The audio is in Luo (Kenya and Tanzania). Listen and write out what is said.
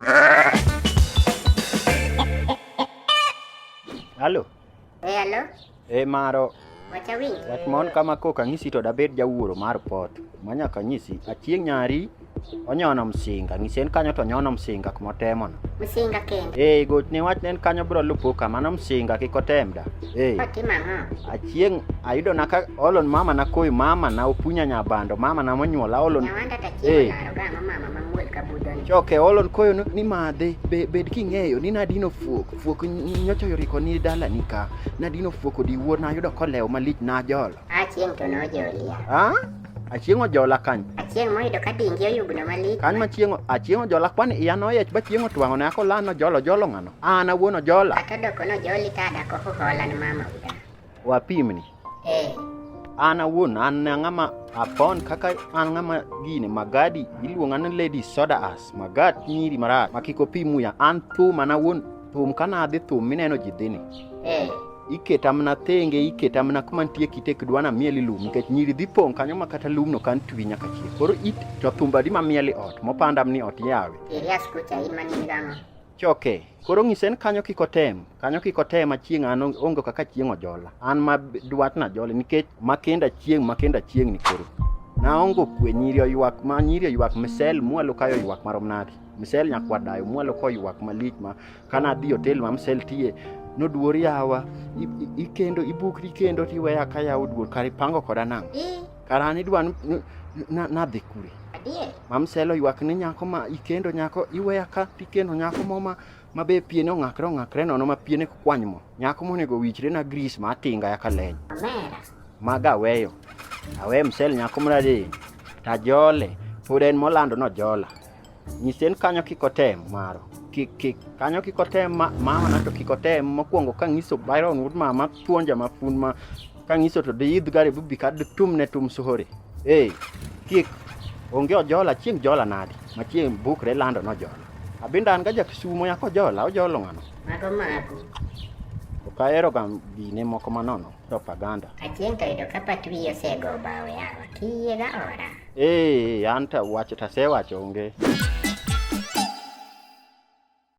Halo. Halo. Maro. Wacha winj. Wach mon kama koka ng'isi to dabed jawuoro mar pot. Manyaka ng'isi achieng' nyari onyono msinga. Ng'isi en kanyo to nyono msinga kumotemono. Msinga kendo. Gochne wach ne en kanyo bro lupo kamano msinga kik otem da. Otima ang'o? Achieng' ayudo naka olon mama na koyo mama na opunya nyabando mama na monyuola olon. Nyawanda ta chiemo laro gang'o mama mamuol kabudoni. Choke olon koyo ni madhe bed king'eyo ni nadino fuok nyocho yoriko ni dala nika. Nadino fuok di wuor na ayudo kolewo malich na jolo. Achieng' to nojolia. Achieng' ojola kanyo. Achieng' moyudo ka dingi oyugno malich. Kanyo achieng' ojola kwani iya noyech ba chieng' otwang'o ne ako lano jolo ng'ano. An awuon ojola. Kata doko nojoli tada koko holan mama uda. Wapimni. An awuon an ng'ama apon kaka an ng'ama gine magadi iluonga ni Lady Soda Ass. Magad nyiri marach makiko pimu ya an thum an awuon thum kana adhi thum mineno ji dhini. Iketa mana thenge iketa mana kuma nitie kitek dwana mieli lum nikech nyiri dhi pong' kanyo ma kata lumno kan twi nyaka chieng'. Koro it to thumba di ma mieli ot mopandam ni ot yawe. Irias kucha in mani gang'o. Choke. Koro ng'isen kanyo kikotem achieng' an ongo kaka chieng' ojola. An ma dwat na jole nikech makenda chieng' ni koro. Na ongo kwe nyiri oyuak misel mwalo kayo yuak marom nadi. Misel nyakwadayo mwalo ko yuak malich ma kana dhi hotel ma misel tie noduor yawa ikendo ibukri kendo tiweya ka yawo duor kare pango koda nang. Karani dwan na dhi kure. Mamselo ywak ni nyako ma ikendo nyako iweya ka tikendo nyako moma mabe piene ong'akre nono ma piene kwany mo. Nyako monego wichre na gris ma tinga ya kaleny. Maga weyo. Awe msel nyako mrade tajole puden molando no jola. Nyisen kanyo kikotem maro. Kanyo kikotem mama na to kikotem mokwongo ka ng'iso Byron Wood mama tuonja mafun ma ka ng'iso to deyidh gare bubi kad tumne tum suhore. Kik onge ojola chieng' jola nadi ma chieng' bukre lando no jola. Abinda an ga jakisumo yako jola ojolo ng'ano. Mago. Okaero gam bine moko manono propaganda. Achieng' to yudo ka patwi osego bawe yawa. Kiyega ora. Anta wacho ta sewacho onge.